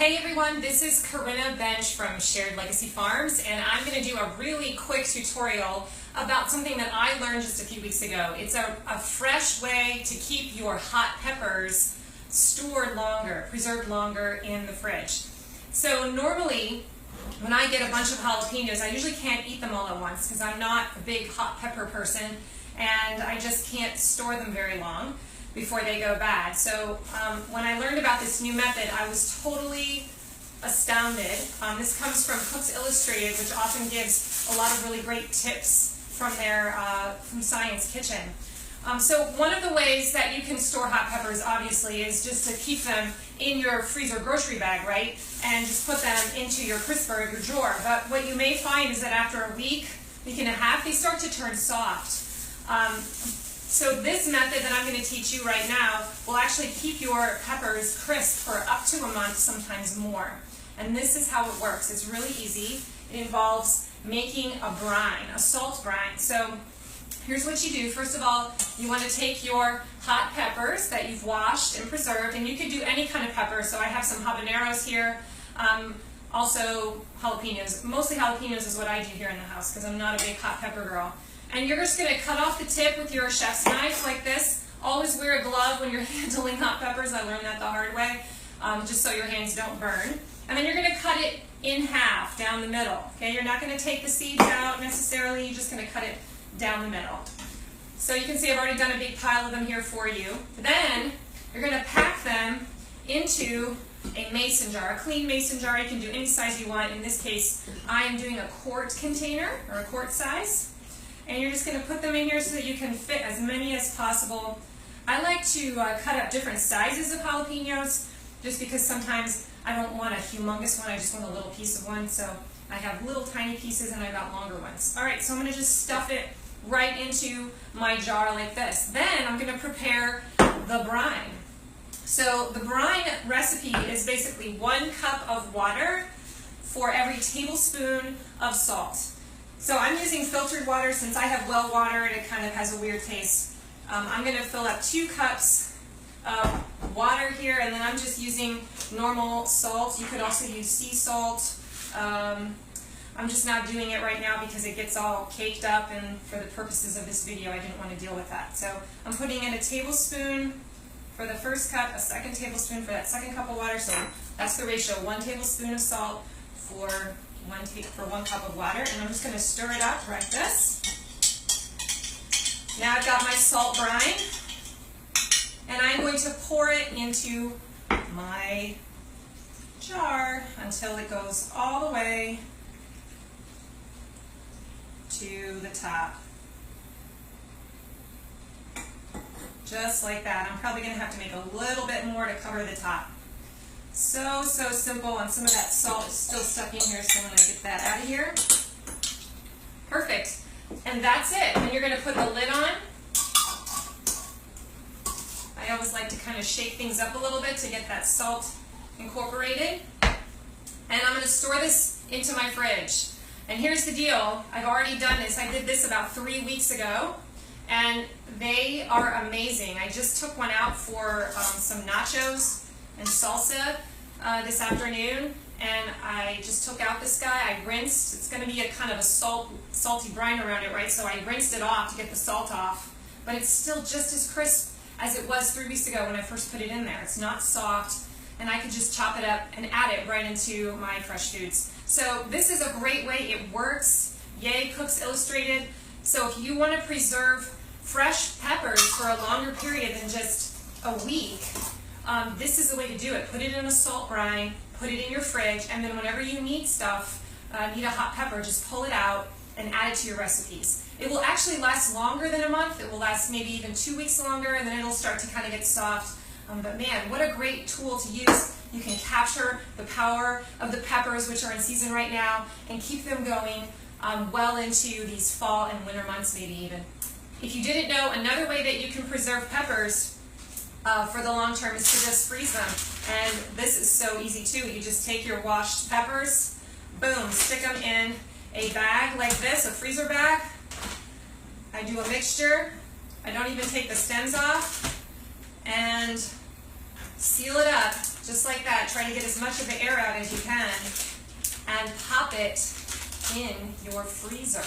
Hey everyone, this is Corinna Bench from Shared Legacy Farms, and I'm going to do a really quick tutorial about something that I learned just a few weeks ago. It's a fresh way to keep your hot peppers stored longer, preserved longer in the fridge. So normally, when I get a bunch of jalapenos, I usually can't eat them all at once because I'm not a big hot pepper person, and I just can't store them very long before they go bad. So when I learned about this new method, I was totally astounded. This comes from Cooks Illustrated, which often gives a lot of really great tips from their from Science Kitchen. So one of the ways that you can store hot peppers, obviously, is just to keep them in your freezer grocery bag, right? And just put them into your crisper, your drawer. But what you may find is that after a week and a half, they start to turn soft. So this method that I'm going to teach you right now will actually keep your peppers crisp for up to a month, sometimes more. And this is how it works. It's really easy. It involves making a brine, a salt brine. So here's what you do. First of all, you want to take your hot peppers that you've washed and preserved, and you could do any kind of pepper. So I have some habaneros here, also jalapenos. Mostly jalapenos is what I do here in the house because I'm not a big hot pepper girl. And you're just going to cut off the tip with your chef's knife like this. Always wear a glove when you're handling hot peppers. I learned that the hard way, just so your hands don't burn. And then you're going to cut it in half down the middle. Okay, you're not going to take the seeds out necessarily. You're just going to cut it down the middle. So you can see I've already done a big pile of them here for you. Then you're going to pack them into a mason jar, a clean mason jar. You can do any size you want. In this case, I am doing a quart container, or a quart size. And you're just going to put them in here so that you can fit as many as possible. I like to cut up different sizes of jalapenos just because sometimes I don't want a humongous one, I just want a little piece of one. So I have little tiny pieces and I've got longer ones. Alright, so I'm going to just stuff it right into my jar like this. Then I'm going to prepare the brine. So the brine recipe is basically 1 cup of water for every tablespoon of salt. So I'm using filtered water since I have well water and it kind of has a weird taste. I'm going to fill up 2 cups of water here, and then I'm just using normal salt. You could also use sea salt. I'm just not doing it right now because it gets all caked up, and for the purposes of this video I didn't want to deal with that. So I'm putting in a tablespoon for the first cup, a 2nd tablespoon for that 2nd cup of water. So that's the ratio, 1 tablespoon of salt for 1 cup of water, and I'm just going to stir it up like this. Now I've got my salt brine, and I'm going to pour it into my jar until it goes all the way to the top. Just like that. I'm probably going to have to make a little bit more to cover the top. So simple, and some of that salt is still stuck in here, so I'm going to get that out of here. Perfect. And that's it. And you're going to put the lid on. I always like to kind of shake things up a little bit to get that salt incorporated. And I'm going to store this into my fridge. And here's the deal. I've already done this. I did this about 3 weeks ago, and they are amazing. I just took one out for some nachos and salsa this afternoon, and I just took out this guy. I rinsed. It's going to be a kind of a salty brine around it, right? So I rinsed it off to get the salt off, but it's still just as crisp as it was 3 weeks ago when I first put it in there. It's not soft, and I could just chop it up and add it right into my fresh foods. So this is a great way. It works. Yay, Cooks Illustrated. So if you want to preserve fresh peppers for a longer period than just a week, this is the way to do it. Put it in a salt brine, put it in your fridge, and then whenever you need stuff, need a hot pepper, just pull it out and add it to your recipes. It will actually last longer than a month. It will last maybe even 2 weeks longer, and then it'll start to kind of get soft. But man, what a great tool to use. You can capture the power of the peppers, which are in season right now, and keep them going well into these fall and winter months, maybe even. If you didn't know, another way that you can preserve peppers for the long term is to just freeze them. And this is so easy too. You just take your washed peppers, boom, stick them in a bag like this, a freezer bag. I do a mixture. I don't even take the stems off. And seal it up just like that. Try to get as much of the air out as you can and pop it in your freezer.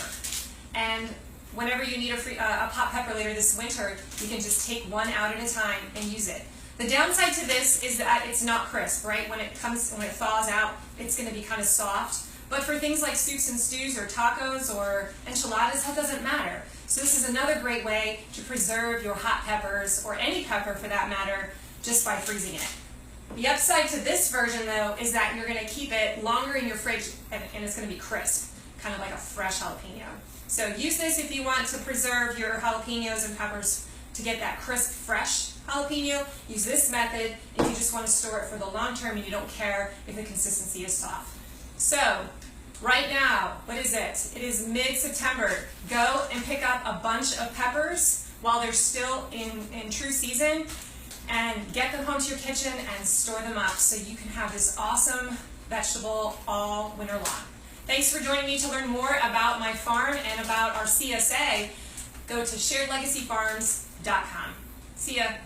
And whenever you need a pot pepper later this winter, you can just take one out at a time and use it. The downside to this is that it's not crisp, right? When it thaws out, it's going to be kind of soft. But for things like soups and stews or tacos or enchiladas, that doesn't matter. So this is another great way to preserve your hot peppers, or any pepper for that matter, just by freezing it. The upside to this version, though, is that you're going to keep it longer in your fridge and it's going to be crisp, kind of like a fresh jalapeno. So use this if you want to preserve your jalapenos and peppers to get that crisp, fresh jalapeno. Use this method if you just want to store it for the long term and you don't care if the consistency is soft. So, right now, what is it? It is mid-September. Go and pick up a bunch of peppers while they're still in true season and get them home to your kitchen and store them up so you can have this awesome vegetable all winter long. Thanks for joining me to learn more about my farm and about our CSA. Go to sharedlegacyfarms.com. See ya.